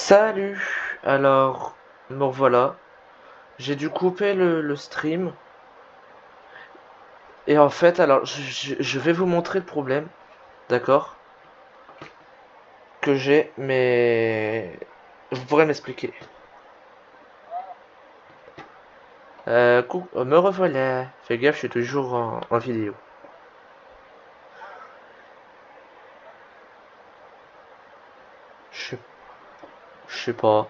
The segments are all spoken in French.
Salut. Alors, me revoilà. J'ai dû couper le stream. Et en fait, alors, je vais vous montrer le problème, d'accord, que j'ai, mais vous pourrez m'expliquer. Me revoilà. Fais gaffe, je suis toujours en vidéo. Je sais je sais pas.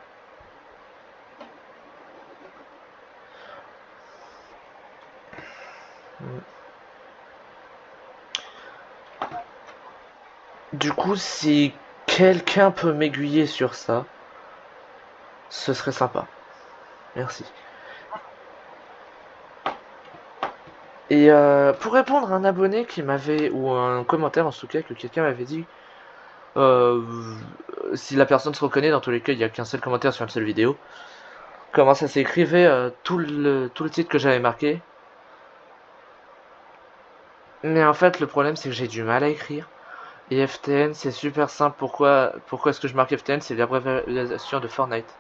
Du coup, si quelqu'un peut m'aiguiller sur ça, ce serait sympa. Merci. Et pour répondre à un abonné qui m'avait, ou un commentaire en tout cas, que quelqu'un m'avait dit, euh, si la personne se reconnaît, dans tous les cas, il n'y a qu'un seul commentaire sur une seule vidéo. Comment ça s'écrivait tout le titre que j'avais marqué. Mais en fait, le problème, c'est que j'ai du mal à écrire. Et FTN, c'est super simple. Pourquoi est-ce que je marque FTN? C'est l'abréviation de Fortnite.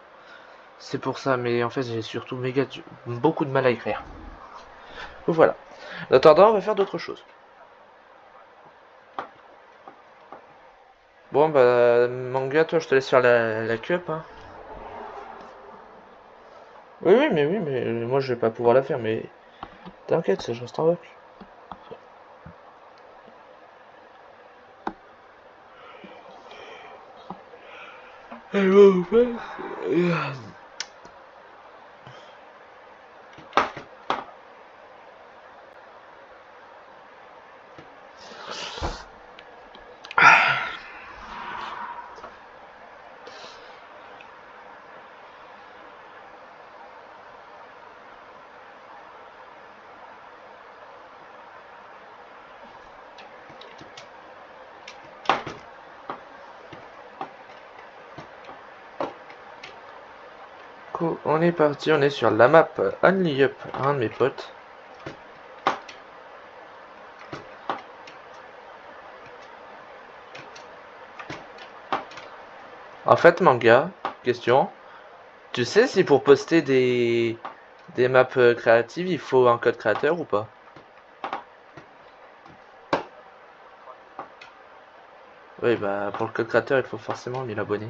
C'est pour ça, mais en fait, j'ai surtout beaucoup de mal à écrire. Voilà. En attendant, on va faire d'autres choses. Bon, bah, manga, toi, je te laisse faire la cup, hein. Oui, mais moi, je vais pas pouvoir la faire, mais t'inquiète, je reste en voc. On est parti, on est sur la map Only Up, un de mes potes. En fait, manga, question. Tu sais si pour poster des maps créatives, il faut un code créateur ou pas? Oui, bah pour le code créateur, il faut forcément 1000 abonnés.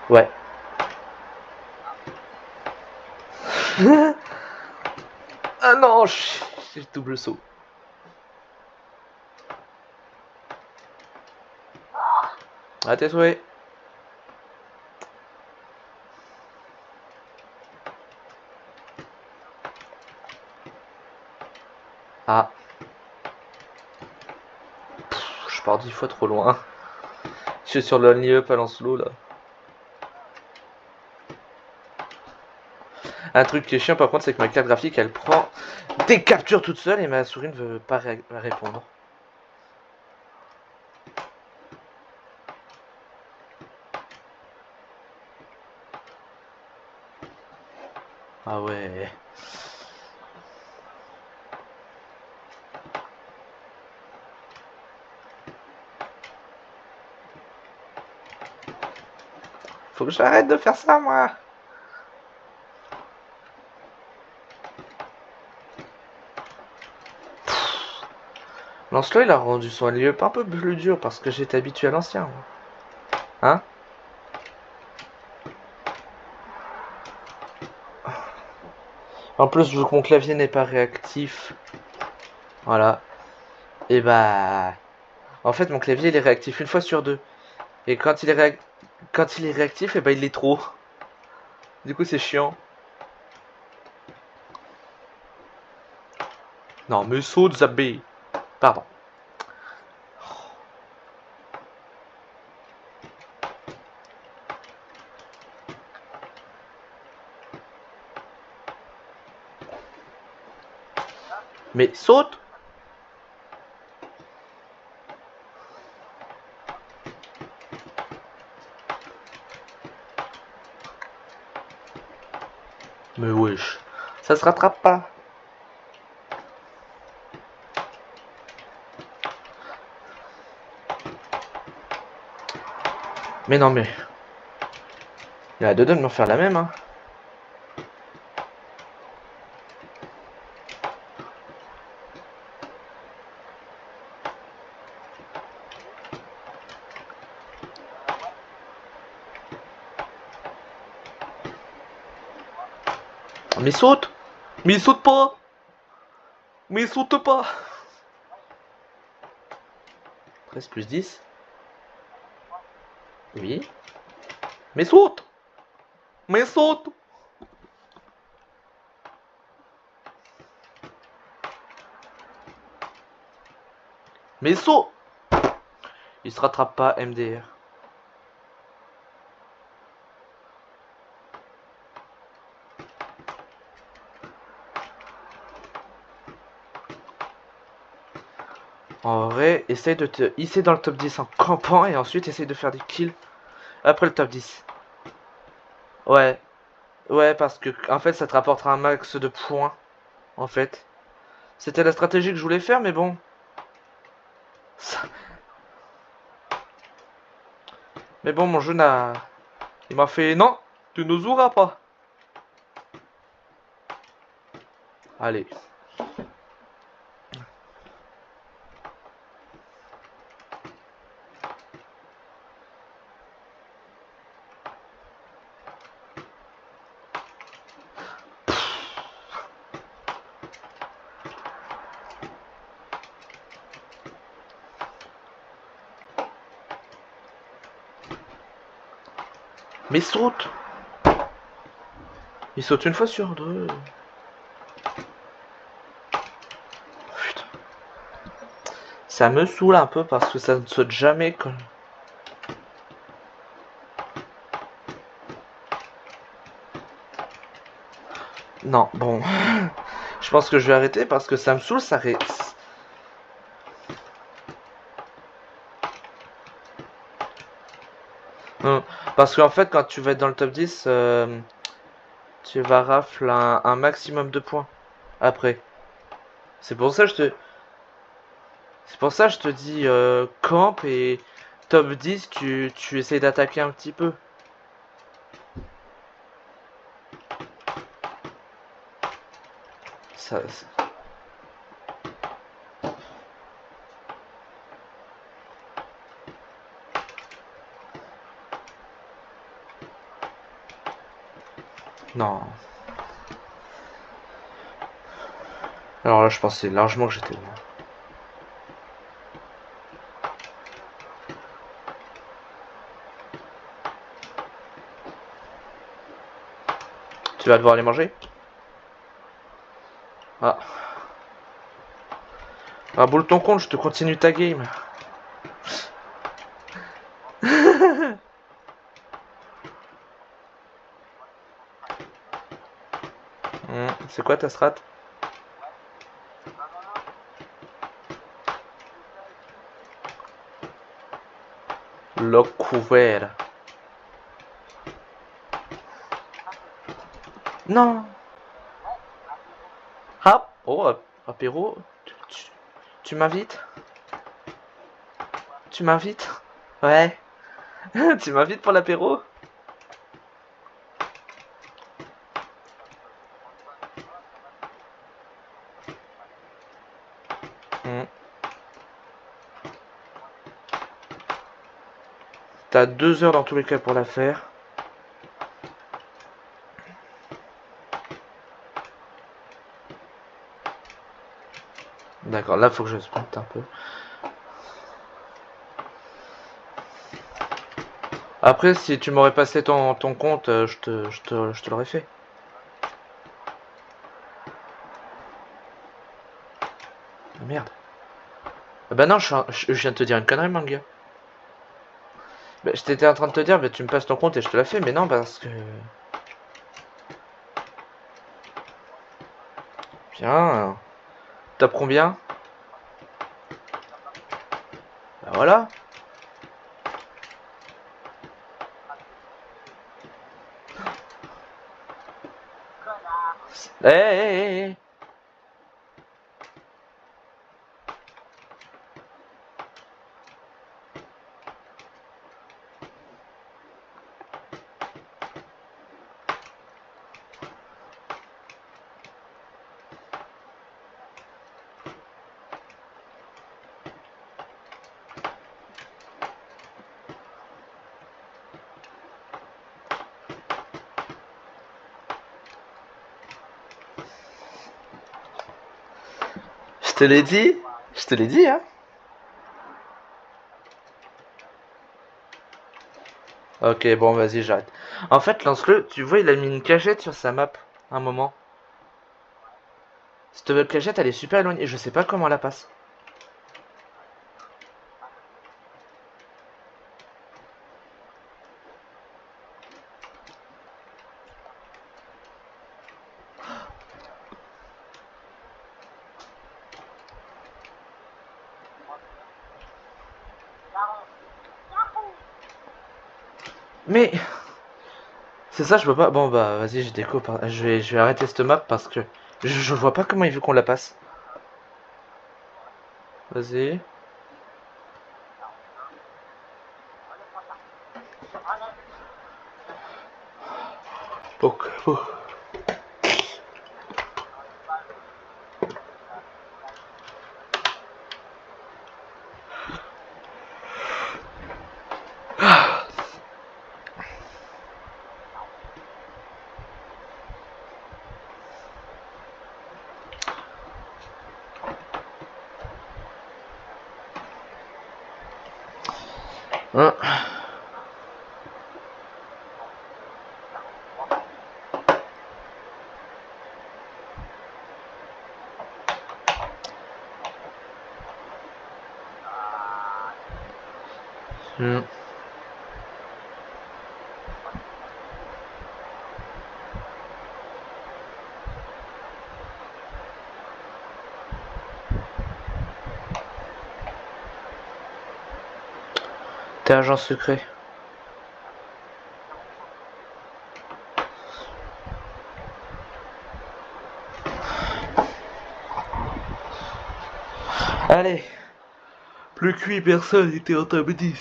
Ouais. Ah non, j'ai double saut. À tes souhaits. Ah, je pars 10 fois trop loin. Je suis sur le Only Up à Lancelot là. Un truc qui est chiant par contre, c'est que ma carte graphique elle prend des captures toute seule et ma souris ne veut pas répondre. Ah ouais. Faut que j'arrête de faire ça moi. Lancelot il a rendu son Only Up un peu plus dur parce que j'étais habitué à l'ancien. Hein? En plus, vu que mon clavier n'est pas réactif, voilà. Et bah, en fait, mon clavier il est réactif une fois sur deux. Et quand il est réactif, et bah il est trop. Du coup, c'est chiant. Non, mais saute Zabé. Pardon. Mais saute! Mais wesh, ça se rattrape pas. Mais non mais, il y a deux de me faire la même hein. Mais saute! Mais il saute pas! Mais il saute pas! 13 plus 10. Oui. Mais saute! Mais saute! Mais saute! Il se rattrape pas, MDR. En vrai, essaye de te hisser dans le top 10 en campant et ensuite essaye de faire des kills après le top 10. Ouais, ouais, parce que en fait ça te rapportera un max de points. En fait, c'était la stratégie que je voulais faire, mais bon. Mais bon, mon jeu n'a. Il m'a fait non, tu nous auras pas. Allez. Mais saute! Il saute une fois sur deux. Putain. Ça me saoule un peu parce que ça ne saute jamais comme. Non, bon. Je pense que je vais arrêter parce que ça me saoule, ça ré... Parce qu'en fait, quand tu vas être dans le top 10, tu vas rafler un maximum de points après. C'est pour ça que je te... C'est pour ça que je te dis camp et top 10, tu essayes d'attaquer un petit peu. Ça, non. Alors là, je pensais largement que j'étais bon. Tu vas devoir aller manger? Ah. Ah, boule ton compte, je te continue ta game. C'est quoi ta strat? Lock couvert. Non. Ah. Oh, apéro. Tu m'invites? Tu m'invites? Ouais. Tu m'invites pour l'apéro? Hmm. T'as 2 heures dans tous les cas pour la faire. D'accord, là faut que je sprinte un peu. Après, si tu m'aurais passé ton compte, je te l'aurais fait. Ah, merde. Ah bah non, je viens de te dire une connerie, mon gars. Bah, je t'étais en train de te dire, bah, tu me passes ton compte et je te la fais, mais non, parce que... Bien. tapes combien? Bah voilà. Eh, eh, eh, Je te l'ai dit. Je te l'ai dit, hein. Ok, bon, vas-y, j'arrête. En fait, lance-le. Tu vois, il a mis une cachette sur sa map. Un moment. Cette cachette, elle est super éloignée. Je sais pas comment elle la passe. Mais c'est ça, je peux pas. Bon, bah, vas-y, je déco. Je vais arrêter cette map parce que je vois pas comment il veut qu'on la passe. Vas-y. Ok. Hein. Hmm. T'es agent secret. Allez. Plus que 8 personnes étaient en top 10.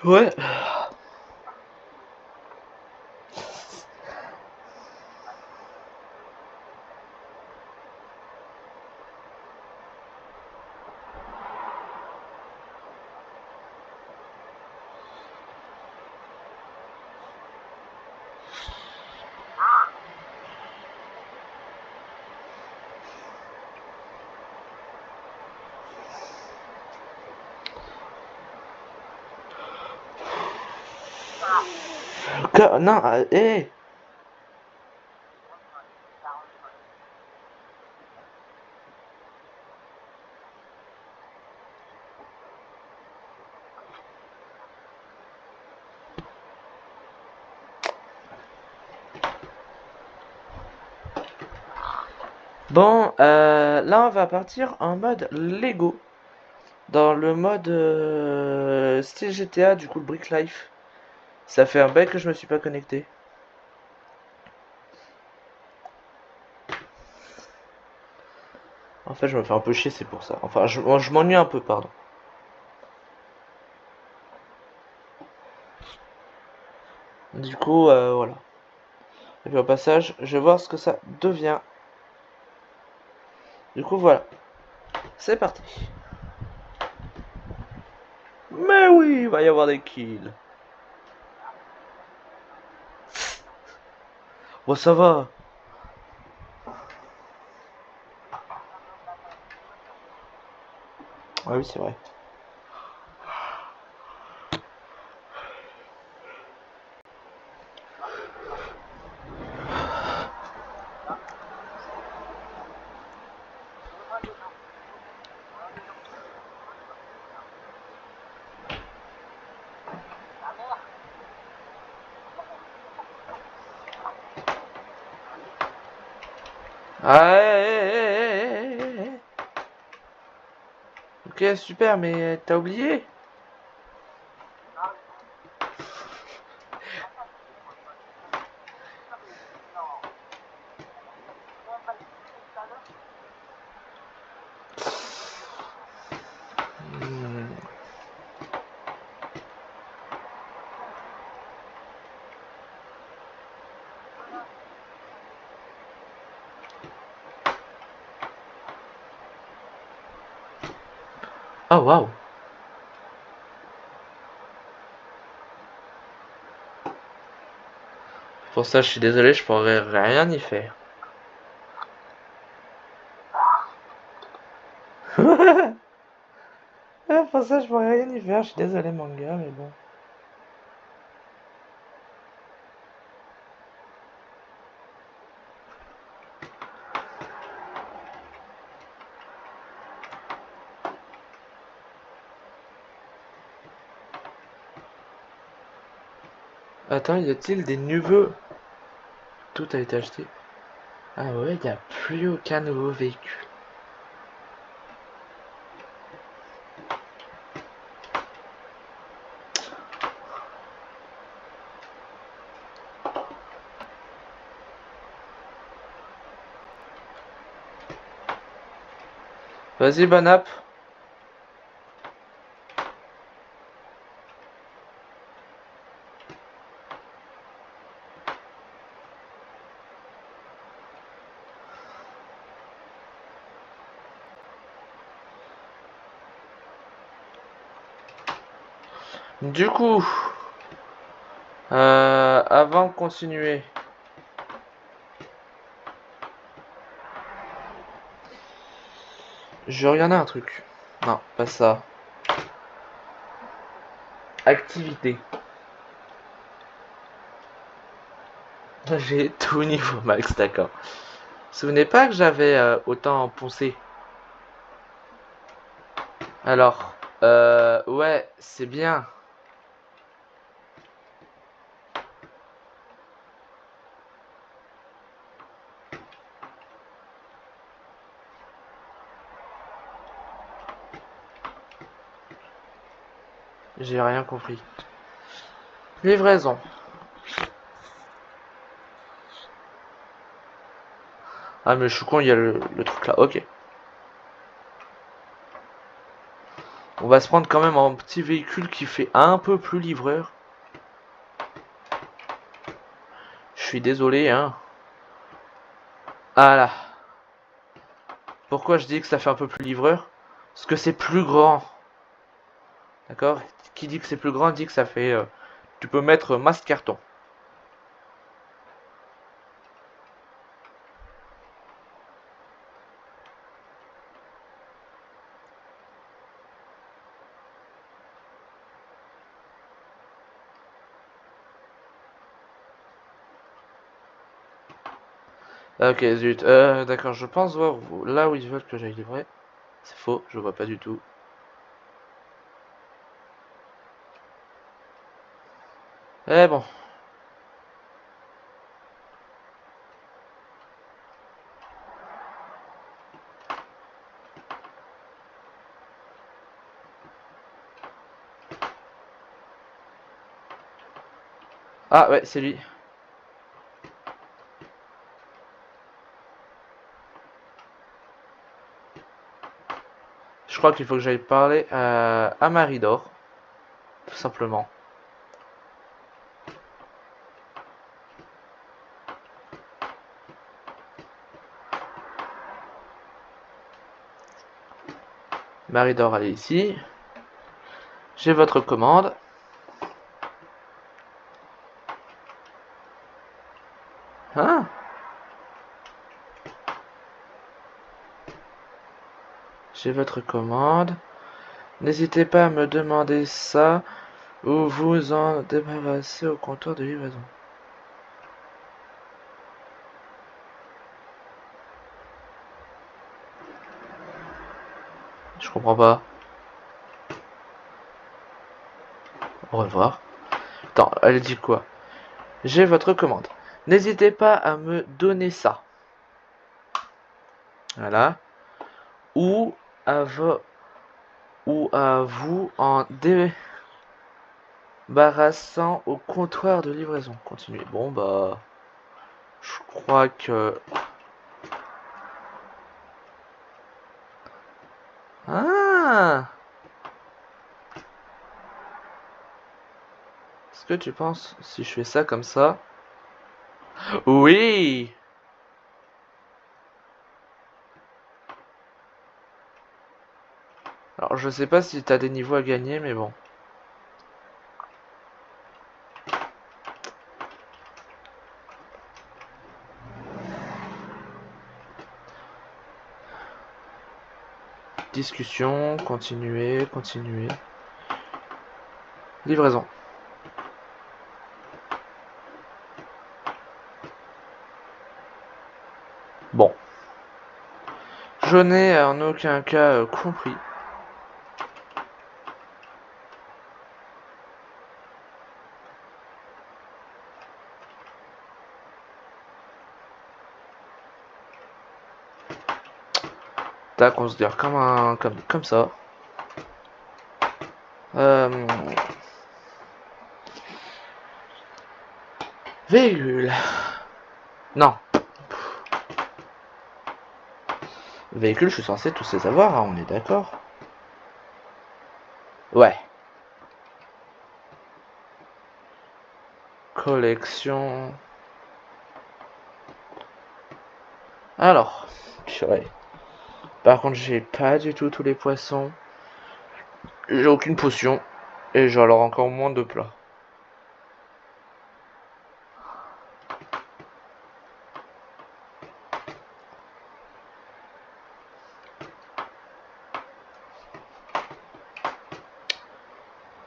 Ouais. Non, hé. Bon, là on va partir en mode Lego. Dans le mode style GTA, du coup le Brick Life. Ça fait un bail que je me suis pas connecté. En fait, je me fais un peu chier, c'est pour ça. Enfin, je m'ennuie un peu, pardon. Du coup, voilà. Et puis au passage, je vais voir ce que ça devient. Du coup, voilà. C'est parti. Mais oui, il va y avoir des kills. Bon, ça va. Ah oui, c'est vrai. Ah, ok, super, mais t'as oublié? Hmm. Oh, waouh. Pour ça, je suis désolé, je pourrais rien y faire. Pour ça, je pourrais rien y faire. Je suis désolé, manga, mais bon. Attends, y a-t-il des nouveaux? Tout a été acheté. Ah ouais, y a plus aucun nouveau véhicule. Vas-y, Banap. Du coup, avant de continuer, je regardais un truc. Non, pas ça. Activité. J'ai tout niveau max, d'accord. Vous vous souvenez pas que j'avais autant poncé? Alors, ouais, c'est bien. J'ai rien compris. Livraison. Ah, mais je suis con, il y a le truc là. Ok. On va se prendre quand même un petit véhicule qui fait un peu plus livreur. Je suis désolé, hein. Ah là. Pourquoi je dis que ça fait un peu plus livreur? Parce que c'est plus grand. D'accord? Qui dit que c'est plus grand dit que ça fait... tu peux mettre masse carton. Ok, zut. D'accord, je pense voir là où ils veulent que j'aille livrer. C'est faux, je vois pas du tout. Eh bon. Ah ouais, c'est lui. Je crois qu'il faut que j'aille parler à Maridor. Tout simplement. Maridor, allez ici. J'ai votre commande. Hein? J'ai votre commande. N'hésitez pas à me demander ça ou vous en débarrasser au comptoir de livraison. Je comprends pas. Au revoir. Attends, elle dit quoi? J'ai votre commande. N'hésitez pas à me donner ça. Voilà. Ou à, ou à vous en débarrassant au comptoir de livraison. Continuez. Bon, bah... Je crois que... Ah! Est-ce que tu penses, si je fais ça comme ça... Oui! Alors, je sais pas si t'as des niveaux à gagner, mais bon. Discussion, continuer, continuer. Livraison. Bon. Je n'ai en aucun cas compris. Tac, on se dire comme ça. Véhicule. Non. Véhicule, je suis censé tous les avoir, hein, on est d'accord. Ouais. Collection. Alors. Purée. Par contre, j'ai pas du tout tous les poissons. J'ai aucune potion. Et j'ai alors encore moins de plats.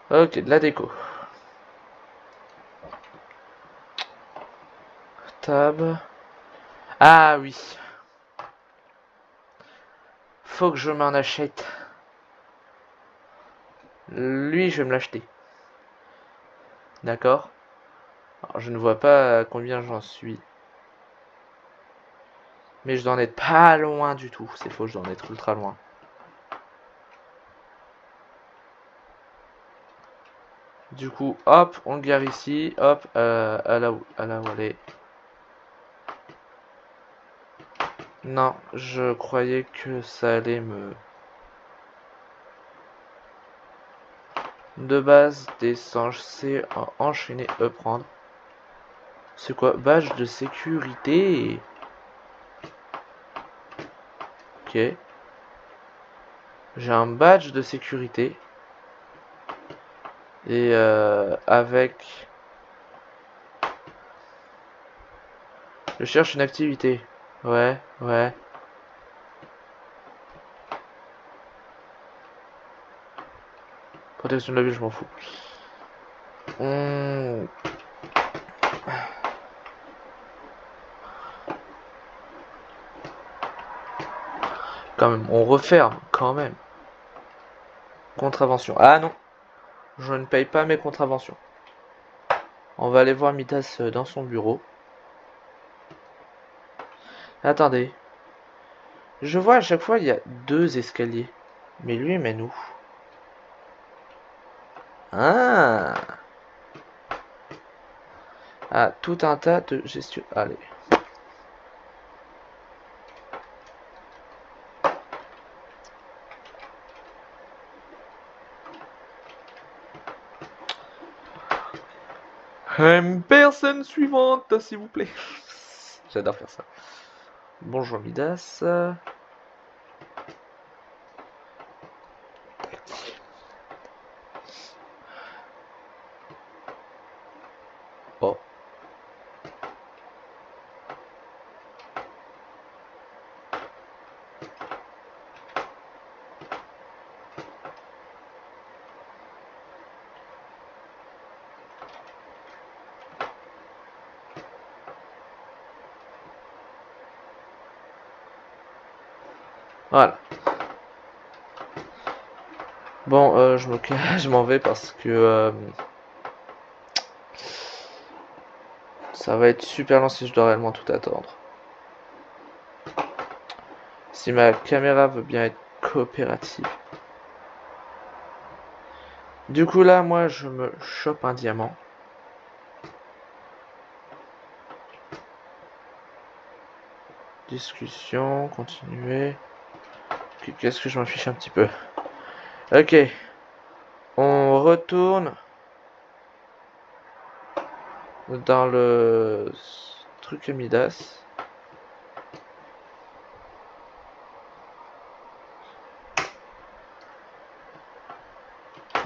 Ok, de la déco. Tab. Ah oui. Faut que je m'en achète. Lui, je vais me l'acheter. D'accord. Alors, je ne vois pas combien j'en suis. Mais je dois en être pas loin du tout. C'est faux, je dois en être ultra loin. Du coup, hop, on le gare ici. Hop, à la où elle est. Non, je croyais que ça allait me... De base, descendre, c'est enchaîner, prendre. C'est quoi? Badge de sécurité. Ok. J'ai un badge de sécurité. Et avec... Je cherche une activité. Ouais, ouais. Protection de la vie, je m'en fous. Quand même, on referme, quand même. Contravention. Ah non, je ne paye pas mes contraventions. On va aller voir Midas dans son bureau. Attendez. Je vois à chaque fois, il y a 2 escaliers. Mais lui, il mène où? Ah! Ah, tout un tas de gestion. Allez. Personne suivante, s'il vous plaît. J'adore faire ça. Bonjour Midas. Oh. Voilà. Bon, je m'en vais parce que ça va être super long si je dois réellement tout attendre. Si ma caméra veut bien être coopérative. Du coup là, moi je me chope un diamant. Discussion, continuer. Qu'est-ce que je m'en fiche un petit peu. Ok. On retourne dans le truc Midas.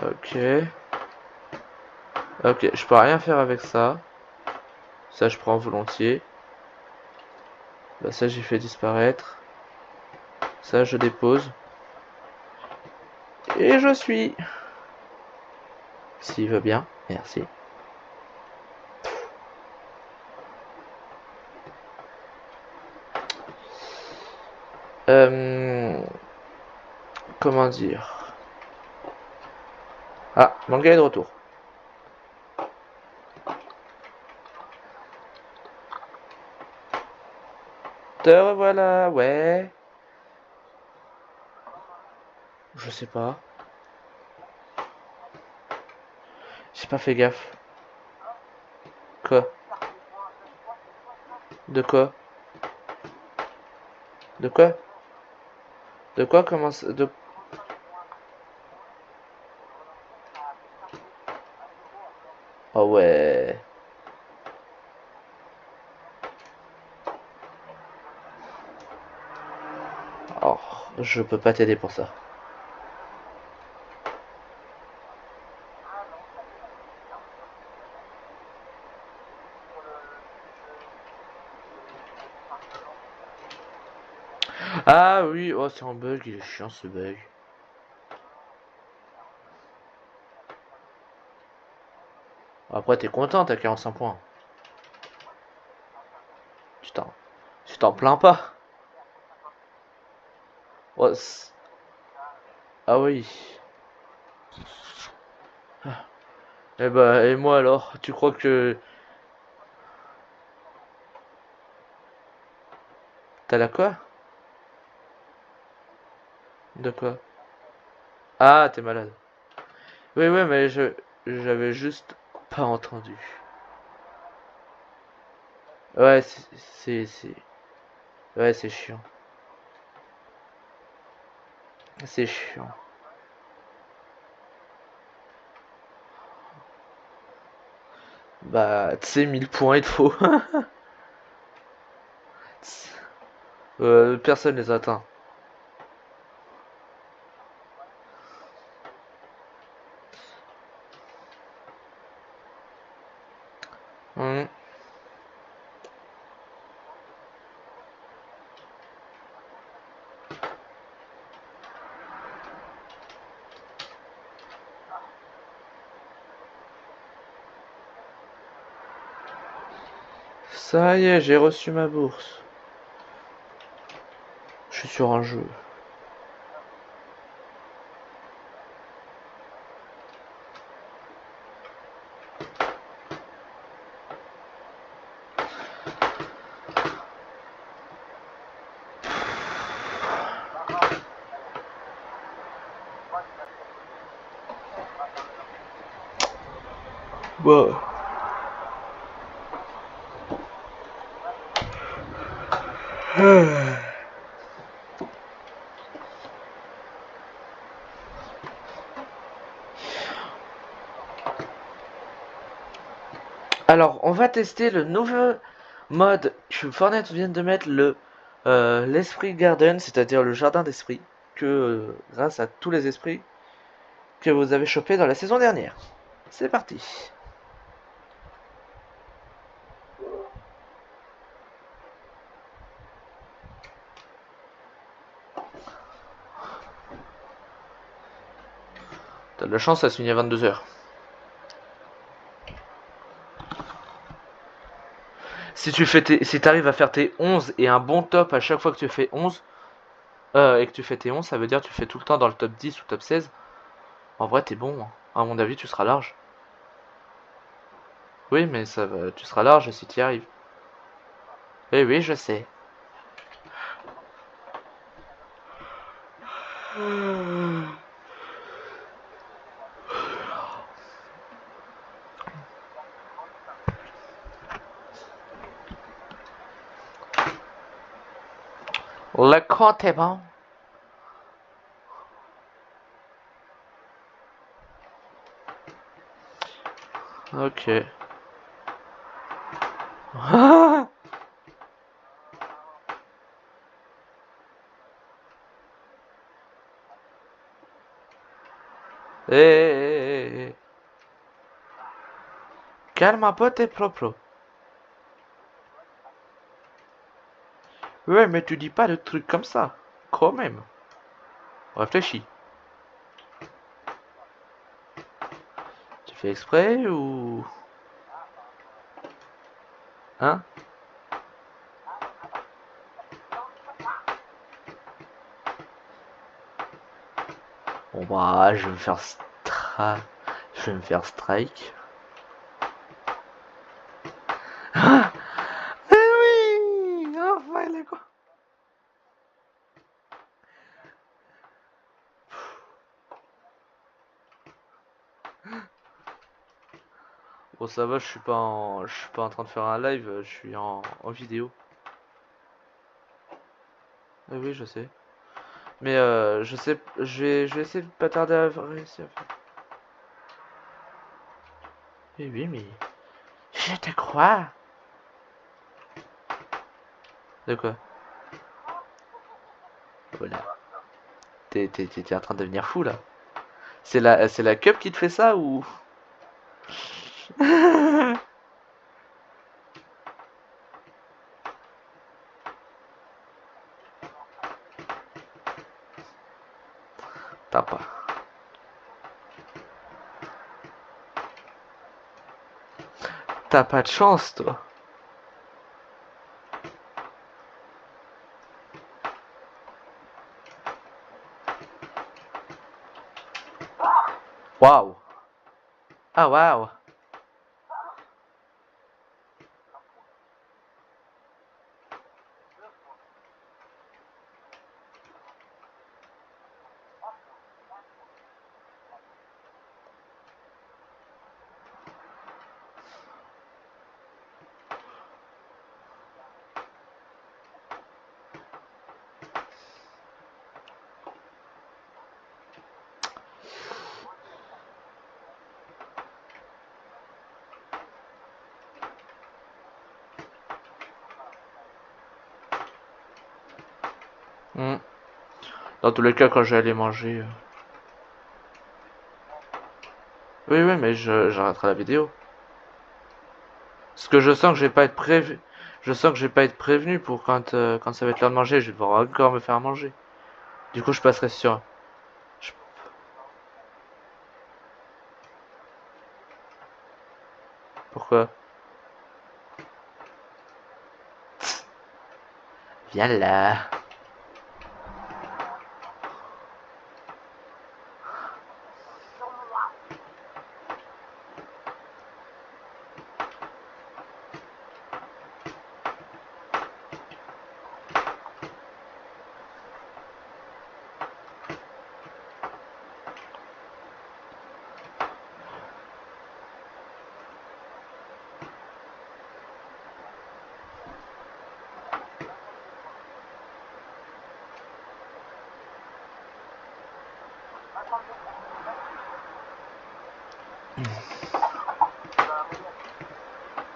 Ok. Ok, je peux rien faire avec ça. Ça, je prends volontiers. Bah, ça, j'ai fait disparaître. Ça, je dépose. Et je suis. S'il veut bien. Merci. Comment dire? Ah, manga est de retour. Te revoilà, ouais. Je sais pas. J'ai pas fait gaffe. Quoi? De quoi? De quoi? De quoi commence de... Oh ouais. Oh, je peux pas t'aider pour ça. Ah oui, oh c'est un bug, il est chiant ce bug. Après t'es content, t'as 45 points. Tu t'en, tu t'en plains pas. Oh, ah oui. Eh bah, et moi alors, tu crois que t'as la quoi? De quoi? Ah, t'es malade. Oui, oui, mais j'avais juste pas entendu. Ouais, ouais, c'est chiant. C'est chiant. Bah, tu sais, 1000 points, il te faut. Personne les atteint. Hmm. Ça y est, j'ai reçu ma bourse. Je suis sur un jeu. Bah. Alors, on va tester le nouveau mode que Fortnite vient de mettre, l'Esprit Garden, c'est-à-dire le jardin d'esprit, que grâce à tous les esprits que vous avez chopés dans la saison dernière. C'est parti. T'as de la chance, ça se finit à 22h. Si t'arrives à faire tes 11 et un bon top à chaque fois que tu fais 11, et que tu fais tes 11, ça veut dire que tu fais tout le temps dans le top 10 ou top 16. En vrai, t'es bon, hein. À mon avis, tu seras large. Oui, mais tu seras large si tu y arrives. Eh oui, je sais. Le compte est bon. Ok. Eh. Calme un peu tes propres. Ouais, mais tu dis pas de trucs comme ça. Quand même. Réfléchis. Tu fais exprès ou... Hein? Bon bah, je vais me faire Je vais me faire strike. Ah! Eh oui! Enfin, il est quoi? Bon, ça va, je suis pas en train de faire un live, je suis en vidéo. Eh oui, je sais. Mais je vais essayer de pas tarder à réussir à faire. Eh oui, mais je te crois. De quoi? Voilà. T'es en train de devenir fou là. C'est la cup qui te fait ça ou? T'as pas. T'as pas de chance, toi. Waouh. Ah, waouh. Hmm. Dans tous les cas, quand je vais aller manger. Oui, oui, mais j'arrêterai la vidéo. Parce que je sens que je vais pas être prévu. Je sens que je vais pas être prévenu pour quand ça va être l'heure de manger, je vais devoir encore me faire manger. Du coup, je passerai sur. je- Pourquoi? Viens là.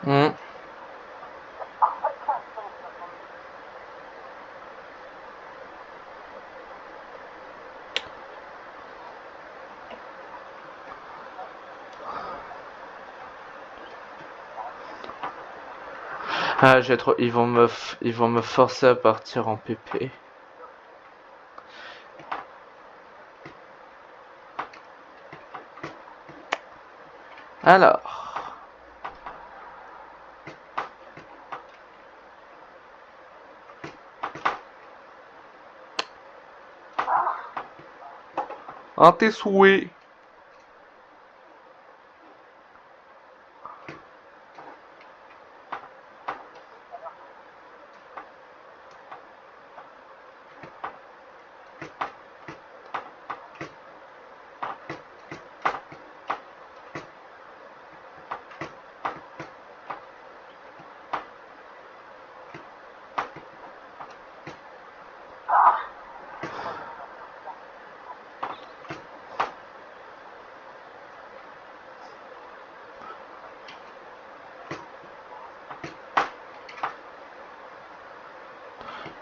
Hmm. Ah, j'ai trop. Ils vont me forcer à partir en PP. Alors. En tes souhaits.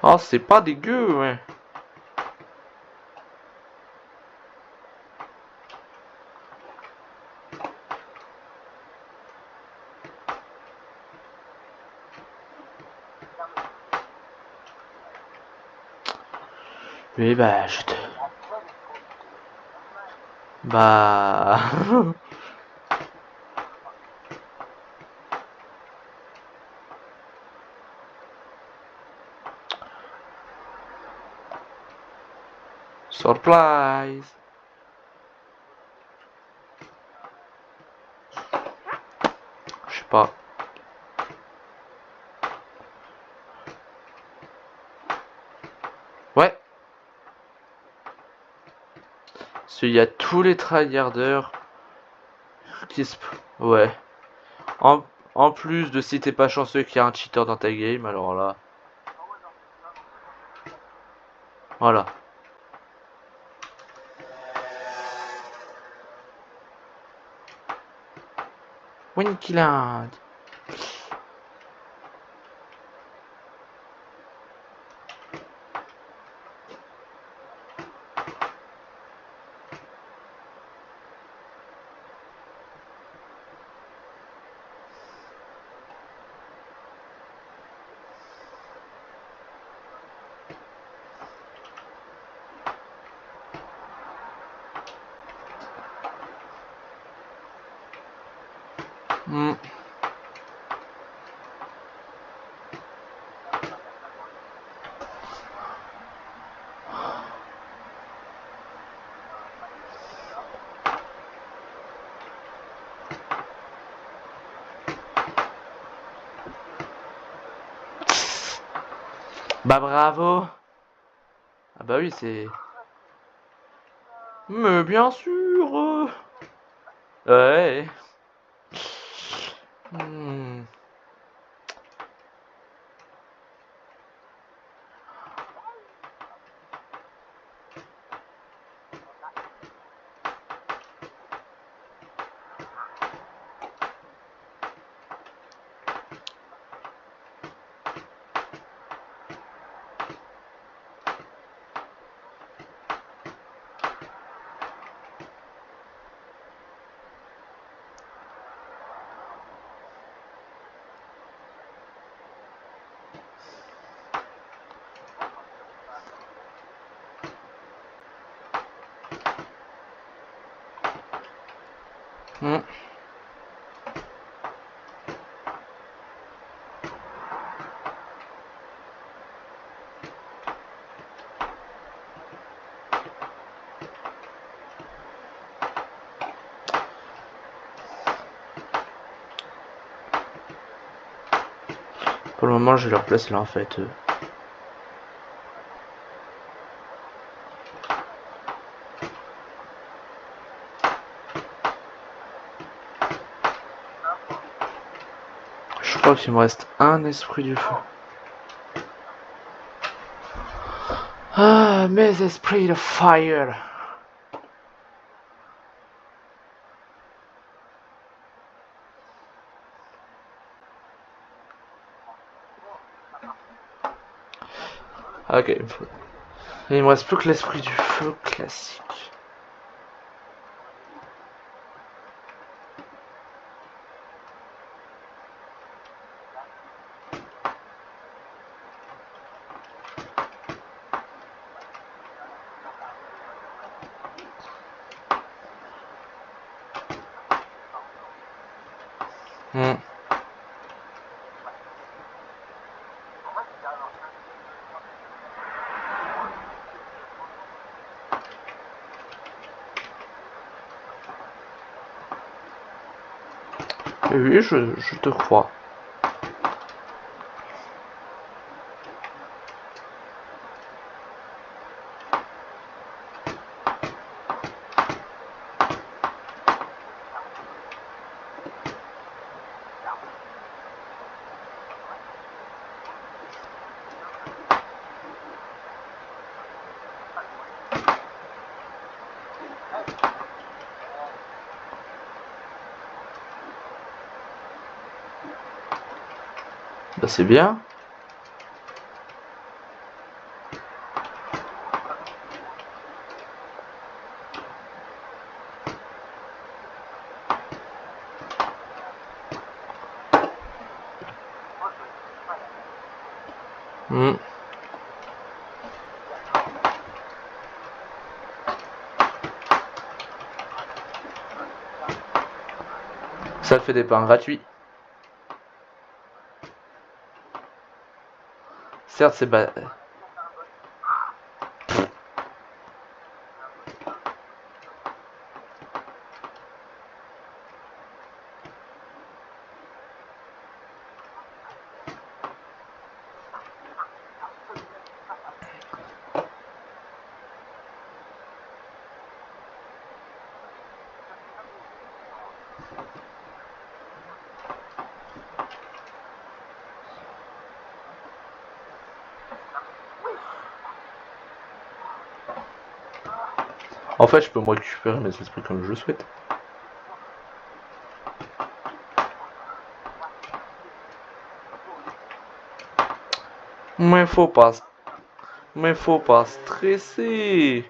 Oh, c'est pas dégueu, ouais. Oui, bah, je te... Bah... Surprise. Je sais pas. Ouais. Parce qu'il y a tous les tryharders qui se... Ouais. En, en plus de si t'es pas chanceux qu'il y a un cheater dans ta game, alors là... Voilà. Winkyland. Hmm. Bah bravo. Ah bah oui, c'est... Mais bien sûr. Ouais. Hmm. Hmm. Pour le moment, je vais leur placer là en fait. Je crois qu'il me reste un esprit du feu. Ah, mes esprits de fire. Ok. Et il me reste plus que l'esprit du feu classique. Hmm. Oui, je te crois. Bah c'est bien. Ça fait des pains gratuits. Certes, c'est En fait, je peux me récupérer mes esprits comme je le souhaite. Mais faut pas stresser.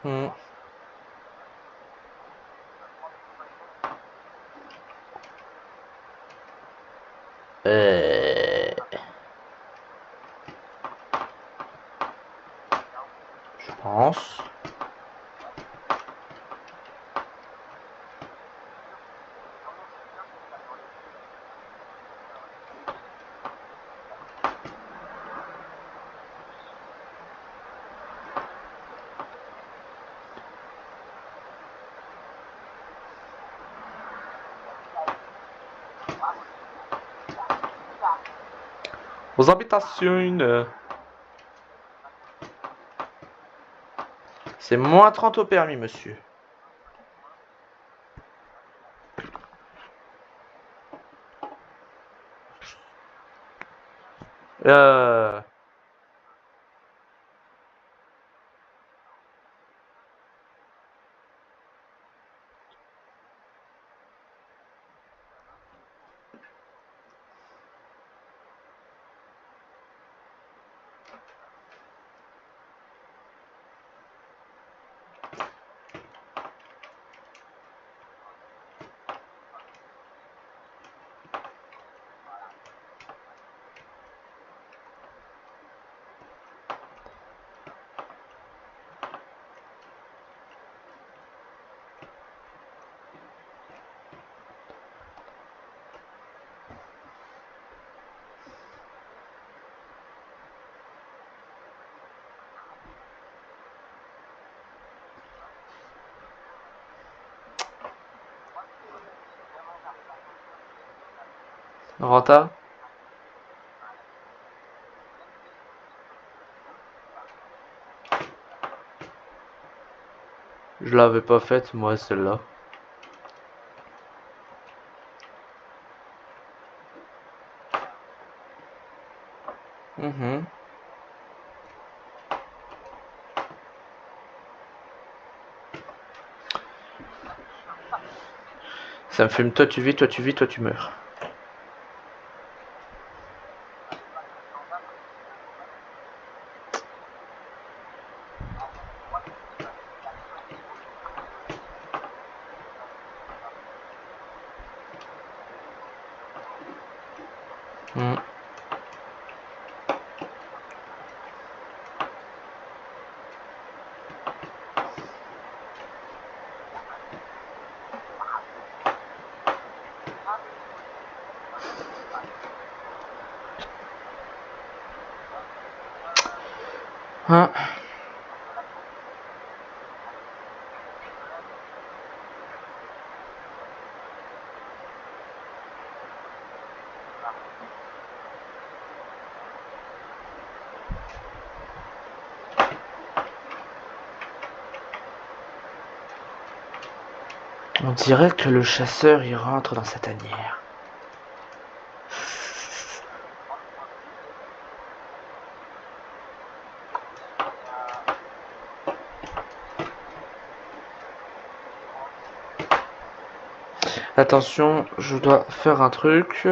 Hmm. Je pense. Aux habitations. C'est moins 30 au permis, monsieur. Euh... Renta? Je l'avais pas faite, moi, celle-là. Ça me fume, toi tu vis, toi tu vis, toi tu meurs. Hmm. Hein. On dirait que le chasseur y rentre dans sa tanière. Attention, je dois faire un truc.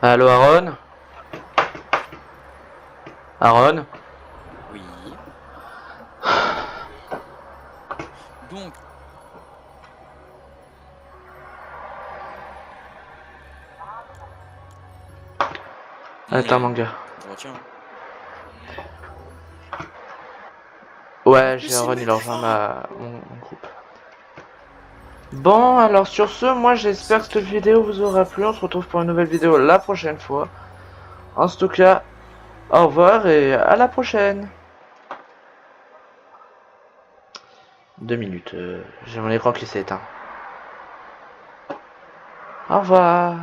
Allô Aaron? Aaron? Oui. Donc, Attends mon gars. je retiens. Ouais, Mais j'ai c'est Aaron, il a mettre rejoint fin. mon groupe. Bon, alors sur ce, moi j'espère que C'est cette bien. vidéo vous aura plu. On se retrouve pour une nouvelle vidéo la prochaine fois. En tout cas, au revoir et à la prochaine. 2 minutes, j'ai mon écran qui s'est éteint. Au revoir.